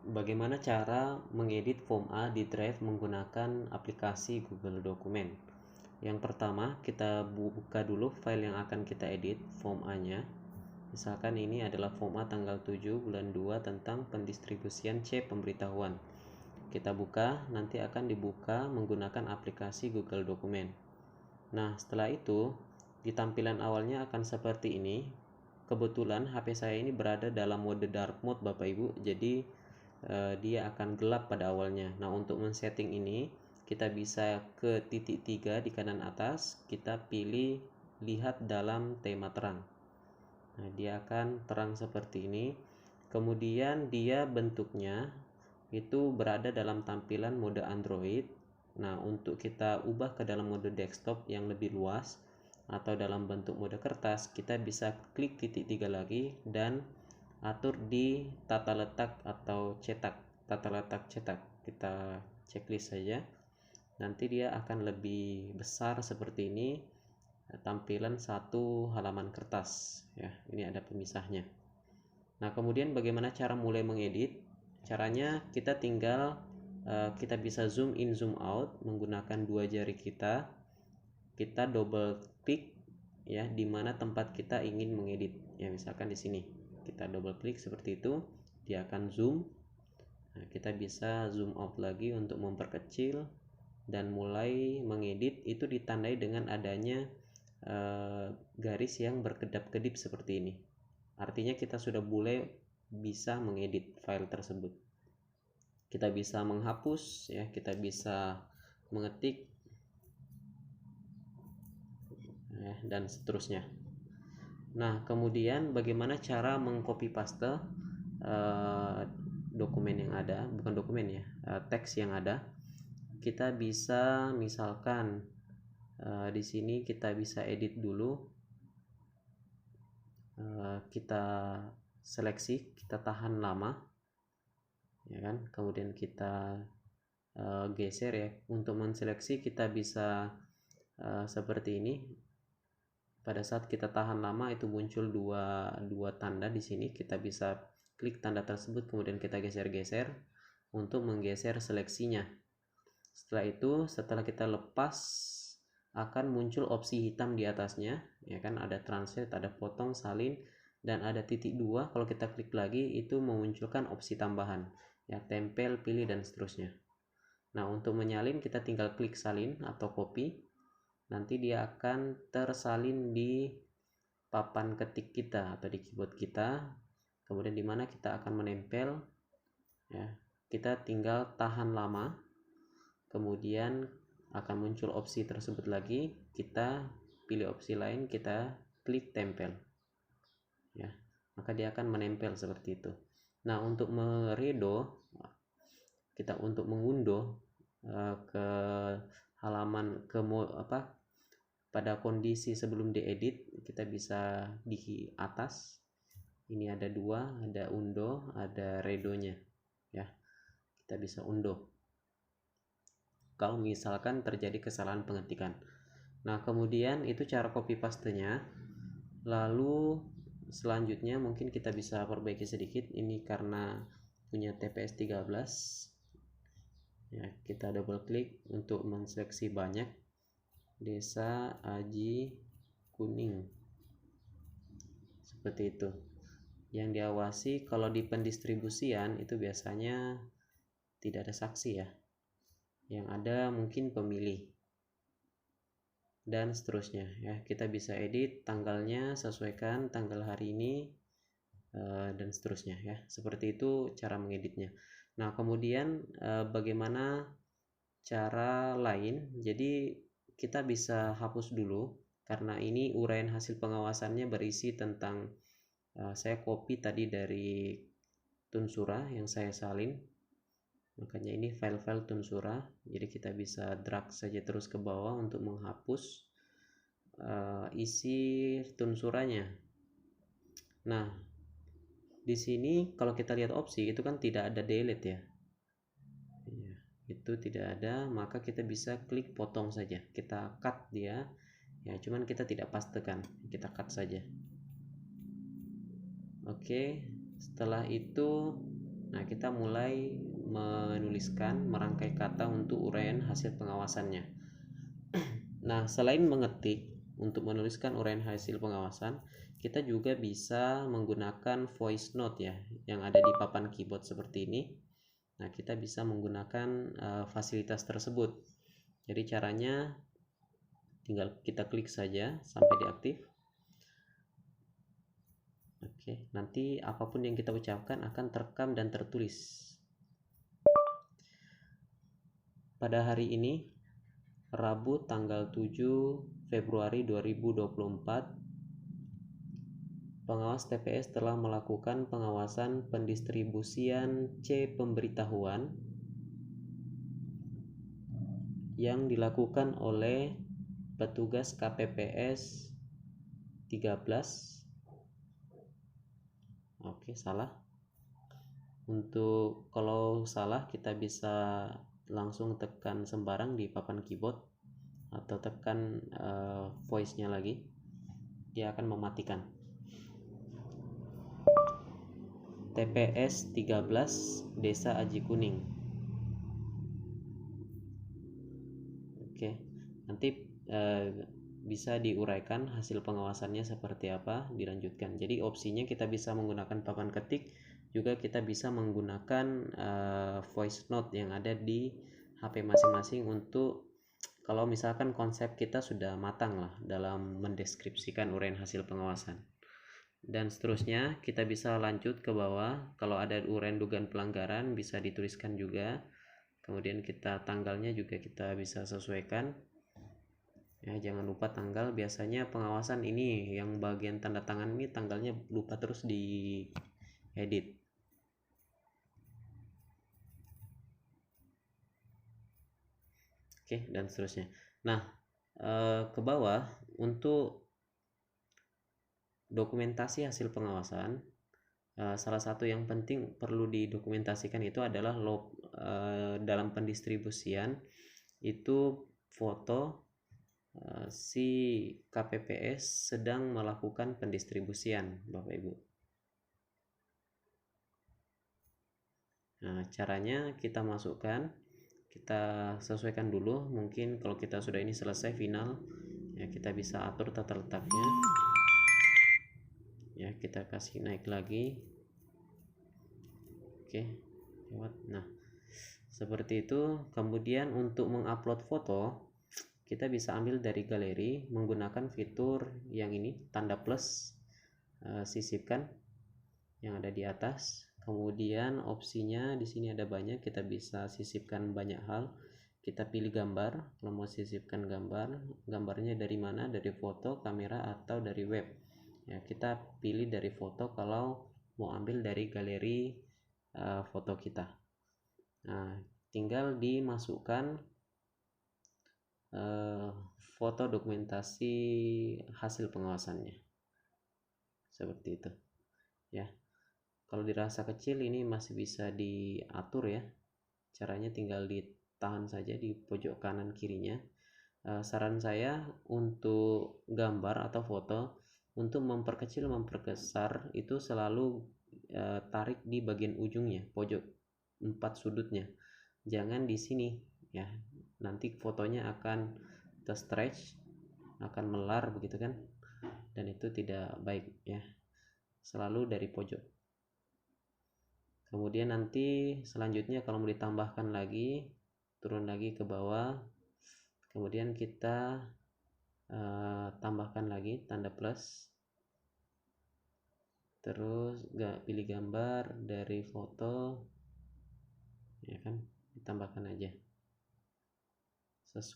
Bagaimana cara mengedit form A di Drive menggunakan aplikasi Google Dokumen? Yang pertama, kita buka dulu file yang akan kita edit, form A-nya. Misalkan ini adalah form A tanggal 7 bulan 2 tentang pendistribusian C pemberitahuan. Kita buka, nanti akan dibuka menggunakan aplikasi Google Dokumen. Nah, setelah itu, di tampilan awalnya akan seperti ini. Kebetulan HP saya ini berada dalam mode dark mode Bapak Ibu, jadi dia akan gelap pada awalnya. Nah, untuk men-setting ini kita bisa ke titik 3 di kanan atas, kita pilih lihat dalam tema terang. Nah, dia akan terang seperti ini. Kemudian dia bentuknya itu berada dalam tampilan mode Android. Nah, untuk kita ubah ke dalam mode desktop yang lebih luas atau dalam bentuk mode kertas, kita bisa klik titik 3 lagi dan atur di tata letak atau cetak, tata letak cetak. Kita checklist saja, nanti dia akan lebih besar seperti ini, tampilan satu halaman kertas ya. Ini ada pemisahnya. Nah, kemudian bagaimana cara mulai mengedit? Caranya kita tinggal kita bisa zoom in zoom out menggunakan dua jari kita. Kita double klik ya di mana tempat kita ingin mengedit ya, misalkan di sini kita double klik seperti itu, dia akan zoom. Nah, kita bisa zoom out lagi untuk memperkecil dan mulai mengedit. Itu ditandai dengan adanya garis yang berkedap-kedip seperti ini, artinya kita sudah boleh bisa mengedit file tersebut. Kita bisa menghapus ya, kita bisa mengetik ya, dan seterusnya. Nah, kemudian bagaimana cara mengcopy paste dokumen yang ada, bukan dokumen ya, teks yang ada. Kita bisa misalkan di sini kita bisa edit dulu, kita seleksi, kita tahan lama ya kan, kemudian kita geser ya. Untuk menseleksi kita bisa seperti ini. Pada saat kita tahan lama itu muncul dua tanda di sini. Kita bisa klik tanda tersebut, kemudian kita geser-geser untuk menggeser seleksinya. Setelah itu, setelah kita lepas, akan muncul opsi hitam di atasnya ya kan, ada translate, ada potong, salin, dan ada titik 2. Kalau kita klik lagi itu memunculkan opsi tambahan ya, tempel, pilih, dan seterusnya. Nah, untuk menyalin kita tinggal klik salin atau copy. Nanti dia akan tersalin di papan ketik kita atau di keyboard kita. Kemudian di mana kita akan menempel ya, kita tinggal tahan lama, kemudian akan muncul opsi tersebut lagi, kita pilih opsi lain, kita klik tempel ya, maka dia akan menempel seperti itu. Nah, untuk meredo, kita untuk mengunduh ke halaman pada kondisi sebelum diedit, kita bisa di atas ini ada dua, ada undo, ada redonya ya. Kita bisa undo kalau misalkan terjadi kesalahan pengetikan. Nah, kemudian itu cara copy pastenya. Lalu selanjutnya mungkin kita bisa perbaiki sedikit ini karena punya TPS 13 ya. Kita double klik untuk menseleksi banyak, Desa Aji Kuning seperti itu. Yang diawasi kalau di pendistribusian itu biasanya tidak ada saksi ya, yang ada mungkin pemilih dan seterusnya ya. Kita bisa edit tanggalnya, sesuaikan tanggal hari ini dan seterusnya ya. Seperti itu cara mengeditnya. Nah, kemudian bagaimana cara lain? Jadi kita bisa hapus dulu karena ini uraian hasil pengawasannya berisi tentang saya copy tadi dari Tunsura yang saya salin, makanya ini file-file Tunsura. Jadi kita bisa drag saja terus ke bawah untuk menghapus isi Tunsuranya. Nah, di sini kalau kita lihat opsi itu kan tidak ada delete ya, itu tidak ada, maka kita bisa klik potong saja, kita cut dia ya, cuman kita tidak pastekan, kita cut saja. Oke, setelah itu Nah, kita mulai menuliskan merangkai kata untuk uraian hasil pengawasannya. Nah, selain mengetik untuk menuliskan uraian hasil pengawasan, kita juga bisa menggunakan voice note ya, yang ada di papan keyboard seperti ini. Nah, kita bisa menggunakan fasilitas tersebut. Jadi caranya tinggal kita klik saja sampai diaktif. Oke, nanti apapun yang kita ucapkan akan terekam dan tertulis. Pada hari ini, Rabu tanggal 7 Februari 2024, pengawas TPS telah melakukan pengawasan pendistribusian C pemberitahuan yang dilakukan oleh petugas KPPS 13. Oke, salah. Untuk kalau salah kita bisa langsung tekan sembarang di papan keyboard atau tekan voice-nya lagi, dia akan mematikan. TPS 13 Desa Aji Kuning. Oke, nanti bisa diuraikan hasil pengawasannya seperti apa, dilanjutkan. Jadi opsinya kita bisa menggunakan papan ketik, juga kita bisa menggunakan voice note yang ada di HP masing-masing untuk kalau misalkan konsep kita sudah matang lah dalam mendeskripsikan uraian hasil pengawasan. Dan seterusnya kita bisa lanjut ke bawah. Kalau ada uraian dugaan pelanggaran bisa dituliskan juga. Kemudian kita tanggalnya juga kita bisa sesuaikan. Ya, jangan lupa tanggal. Biasanya pengawasan ini yang bagian tanda tangan ini tanggalnya lupa terus di edit. Oke, dan seterusnya. Nah, ke bawah untuk dokumentasi hasil pengawasan, salah satu yang penting perlu didokumentasikan itu adalah dalam pendistribusian itu foto si KPPS sedang melakukan pendistribusian, Bapak Ibu. Nah, caranya kita masukkan, kita sesuaikan dulu. Mungkin kalau kita sudah ini selesai final, ya kita bisa atur tata letaknya. Ya, kita kasih naik lagi. Oke, lewat. Nah, seperti itu. Kemudian untuk mengupload foto, kita bisa ambil dari galeri menggunakan fitur yang ini, tanda plus, sisipkan yang ada di atas. Kemudian opsinya di sini ada banyak, kita bisa sisipkan banyak hal. Kita pilih gambar, kalau mau sisipkan gambar, gambarnya dari mana? Dari foto, kamera, atau dari web. Ya, kita pilih dari foto kalau mau ambil dari galeri foto kita. Nah, tinggal dimasukkan foto dokumentasi hasil pengawasannya. Seperti itu. Ya. Kalau dirasa kecil ini masih bisa diatur ya. Caranya tinggal ditahan saja di pojok kanan kirinya. Saran saya untuk gambar atau foto, untuk memperkecil memperbesar itu selalu tarik di bagian ujungnya, pojok 4 sudutnya. Jangan di sini ya. Nanti fotonya akan terstretch, akan melar begitu kan. Dan itu tidak baik ya. Selalu dari pojok. Kemudian nanti selanjutnya kalau mau ditambahkan lagi, turun lagi ke bawah. Kemudian kita tambahkan lagi tanda plus. Terus pilih gambar dari foto, ya kan, ditambahkan aja.